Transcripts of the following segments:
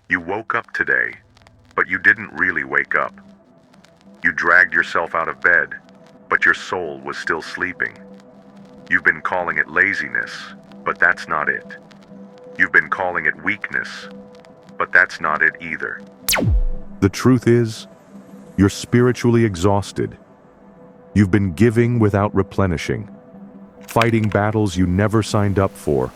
You woke up today, but you didn't really wake up. You dragged yourself out of bed, but your soul was still sleeping. You've been calling it laziness, but that's not it. You've been calling it weakness, but that's not it either. The truth is, you're spiritually exhausted. You've been giving without replenishing, fighting battles you never signed up for.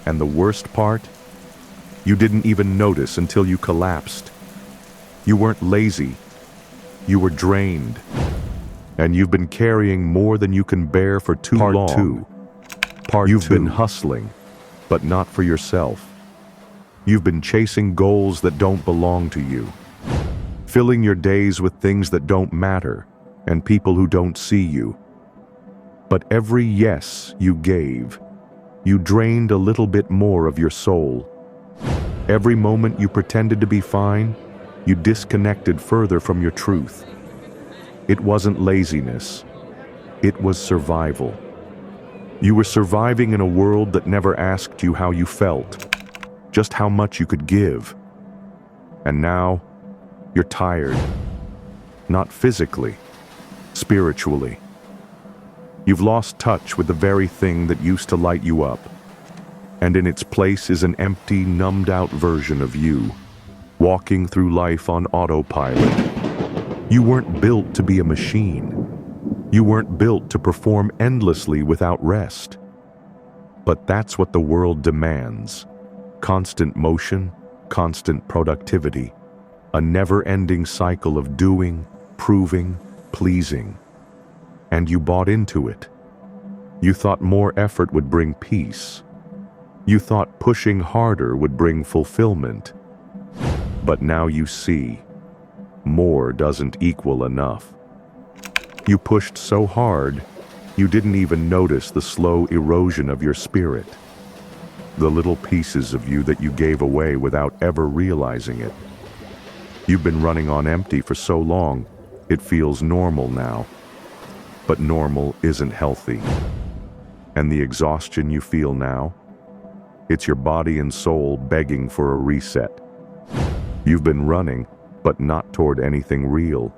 And the worst part? You didn't even notice until you collapsed. You weren't lazy. You were drained. And you've been carrying more than you can bear for too long. You've been hustling, but not for yourself. You've been chasing goals that don't belong to you, filling your days with things that don't matter and people who don't see you. But every yes you gave, you drained a little bit more of your soul. Every moment you pretended to be fine, you disconnected further from your truth. It wasn't laziness. It was survival. You were surviving in a world that never asked you how you felt, just how much you could give. And now, you're tired. Not physically, spiritually. You've lost touch with the very thing that used to light you up. And in its place is an empty, numbed-out version of you, walking through life on autopilot. You weren't built to be a machine. You weren't built to perform endlessly without rest. But that's what the world demands. Constant motion, constant productivity, a never-ending cycle of doing, proving, pleasing. And you bought into it. You thought more effort would bring peace. You thought pushing harder would bring fulfillment. But now you see, more doesn't equal enough. You pushed so hard, you didn't even notice the slow erosion of your spirit. The little pieces of you that you gave away without ever realizing it. You've been running on empty for so long, it feels normal now. But normal isn't healthy. And the exhaustion you feel now, it's your body and soul begging for a reset. You've been running, but not toward anything real.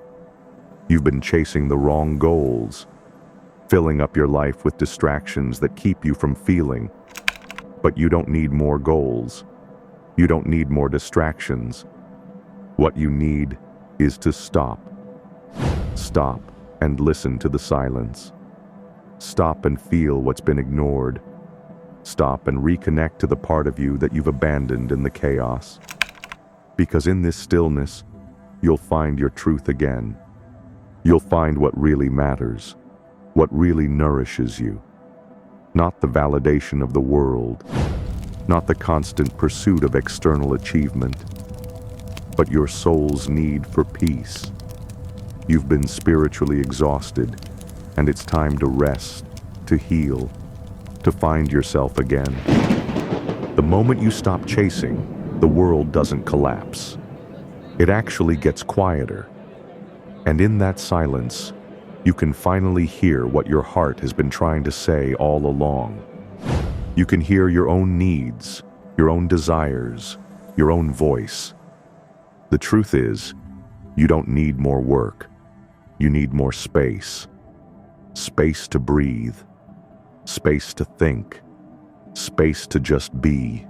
You've been chasing the wrong goals, filling up your life with distractions that keep you from feeling. But you don't need more goals. You don't need more distractions. What you need is to stop. Stop and listen to the silence. Stop and feel what's been ignored. Stop and reconnect to the part of you that you've abandoned in the chaos. Because in this stillness, you'll find your truth again. You'll find what really matters, what really nourishes you. Not the validation of the world, not the constant pursuit of external achievement, but your soul's need for peace. You've been spiritually exhausted, and it's time to rest, to heal, to find yourself again. The moment you stop chasing, the world doesn't collapse. It actually gets quieter. And in that silence, you can finally hear what your heart has been trying to say all along. You can hear your own needs, your own desires, your own voice. The truth is, you don't need more work. You need more space. Space to breathe. Space to think. Space to just be.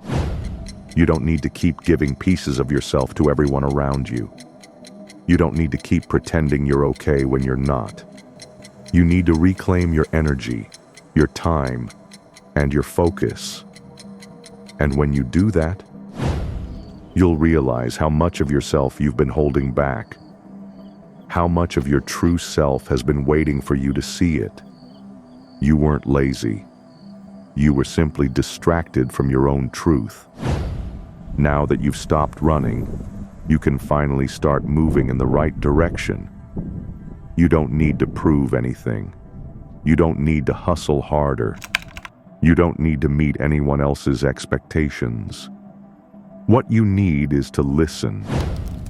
You don't need to keep giving pieces of yourself to everyone around you. You don't need to keep pretending you're okay when you're not. You need to reclaim your energy, your time, and your focus. And when you do that, you'll realize how much of yourself you've been holding back. How much of your true self has been waiting for you to see it. You weren't lazy. You were simply distracted from your own truth. Now that you've stopped running, you can finally start moving in the right direction. You don't need to prove anything. You don't need to hustle harder. You don't need to meet anyone else's expectations. What you need is to listen.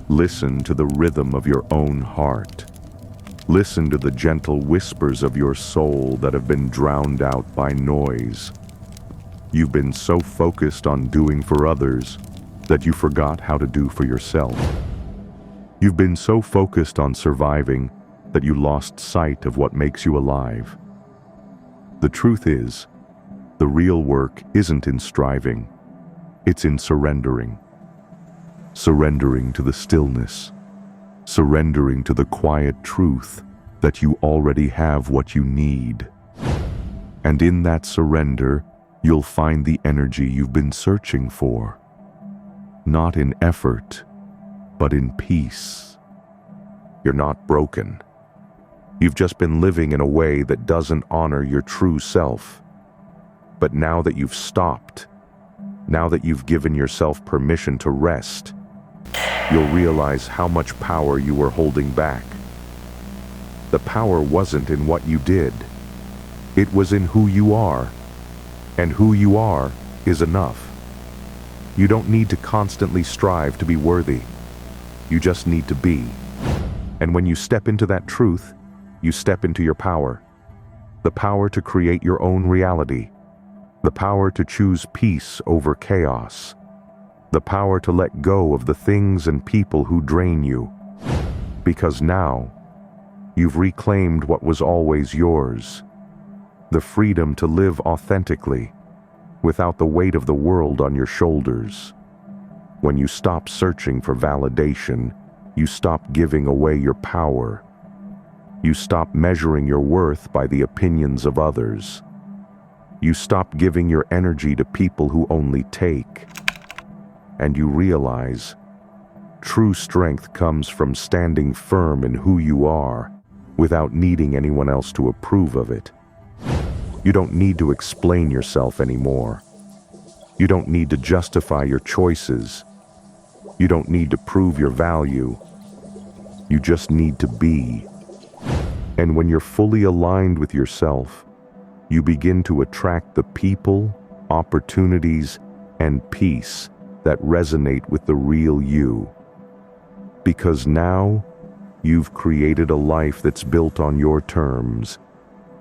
Listen to the rhythm of your own heart. Listen to the gentle whispers of your soul that have been drowned out by noise. You've been so focused on doing for others, that you forgot how to do for yourself. You've been so focused on surviving that you lost sight of what makes you alive. The truth is, the real work isn't in striving, it's in surrendering. Surrendering to the stillness, surrendering to the quiet truth that you already have what you need. And in that surrender, you'll find the energy you've been searching for. Not in effort, but in peace. You're not broken. You've just been living in a way that doesn't honor your true self. But now that you've stopped, now that you've given yourself permission to rest, you'll realize how much power you were holding back. The power wasn't in what you did. It was in who you are. And who you are is enough. You don't need to constantly strive to be worthy. You just need to be. And when you step into that truth, you step into your power. The power to create your own reality. The power to choose peace over chaos. The power to let go of the things and people who drain you. Because now, you've reclaimed what was always yours. The freedom to live authentically, without the weight of the world on your shoulders. When you stop searching for validation, you stop giving away your power. You stop measuring your worth by the opinions of others. You stop giving your energy to people who only take. And you realize, true strength comes from standing firm in who you are, without needing anyone else to approve of it. You don't need to explain yourself anymore. You don't need to justify your choices. You don't need to prove your value. You just need to be. And when you're fully aligned with yourself, you begin to attract the people, opportunities, and peace that resonate with the real you. Because now, you've created a life that's built on your terms,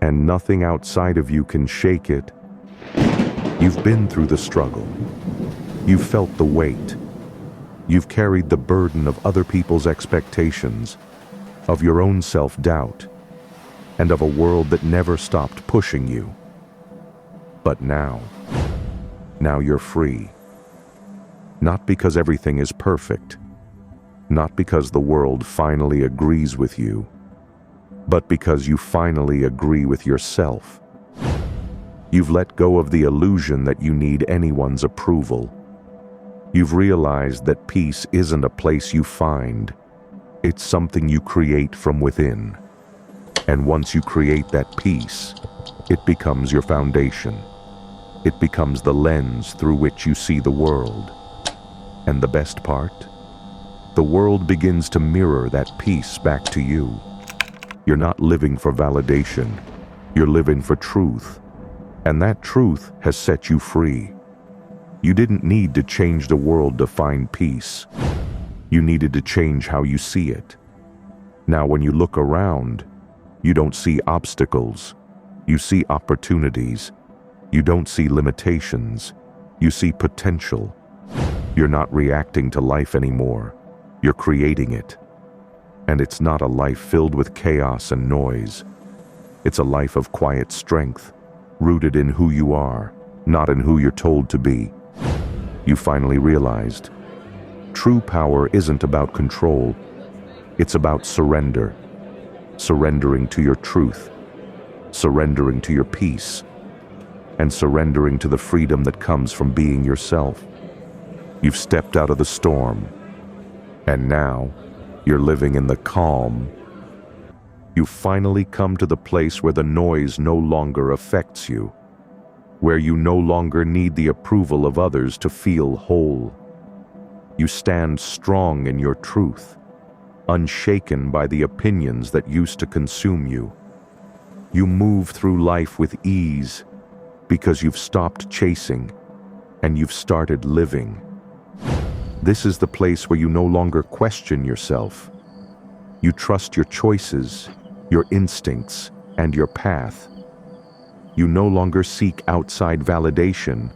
and nothing outside of you can shake it. You've been through the struggle. You've felt the weight. You've carried the burden of other people's expectations, of your own self-doubt, and of a world that never stopped pushing you. But now you're free. Not because everything is perfect, not because the world finally agrees with you, but because you finally agree with yourself. You've let go of the illusion that you need anyone's approval. You've realized that peace isn't a place you find. It's something you create from within. And once you create that peace, it becomes your foundation. It becomes the lens through which you see the world. And the best part? The world begins to mirror that peace back to you. You're not living for validation. You're living for truth. And that truth has set you free. You didn't need to change the world to find peace. You needed to change how you see it. Now when you look around, you don't see obstacles. You see opportunities. You don't see limitations. You see potential. You're not reacting to life anymore. You're creating it. And it's not a life filled with chaos and noise. It's a life of quiet strength, rooted in who you are, not in who you're told to be. You finally realized, true power isn't about control. It's about surrender. Surrendering to your truth. Surrendering to your peace. And surrendering to the freedom that comes from being yourself. You've stepped out of the storm. And now, you're living in the calm. You've finally come to the place where the noise no longer affects you. Where you no longer need the approval of others to feel whole. You stand strong in your truth, unshaken by the opinions that used to consume you. You move through life with ease because you've stopped chasing and you've started living. This is the place where you no longer question yourself. You trust your choices, your instincts, and your path. You no longer seek outside validation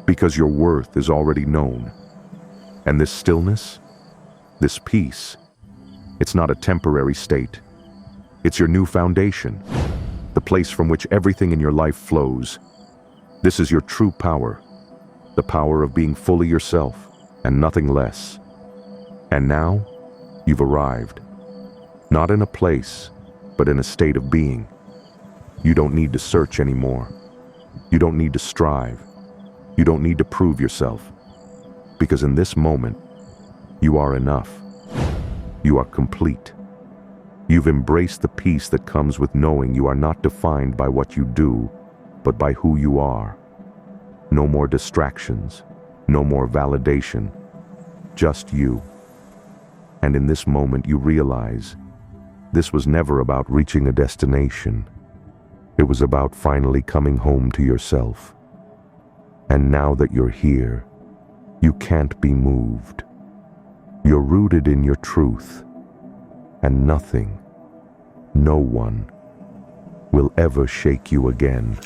because your worth is already known. And this stillness, this peace, it's not a temporary state. It's your new foundation, the place from which everything in your life flows. This is your true power, the power of being fully yourself and nothing less. And now, you've arrived. Not in a place, but in a state of being. You don't need to search anymore. You don't need to strive. You don't need to prove yourself. Because in this moment, you are enough. You are complete. You've embraced the peace that comes with knowing you are not defined by what you do, but by who you are. No more distractions, no more validation, just you. And in this moment you realize this was never about reaching a destination. It was about finally coming home to yourself. And now that you're here, you can't be moved. You're rooted in your truth, and nothing, no one, will ever shake you again.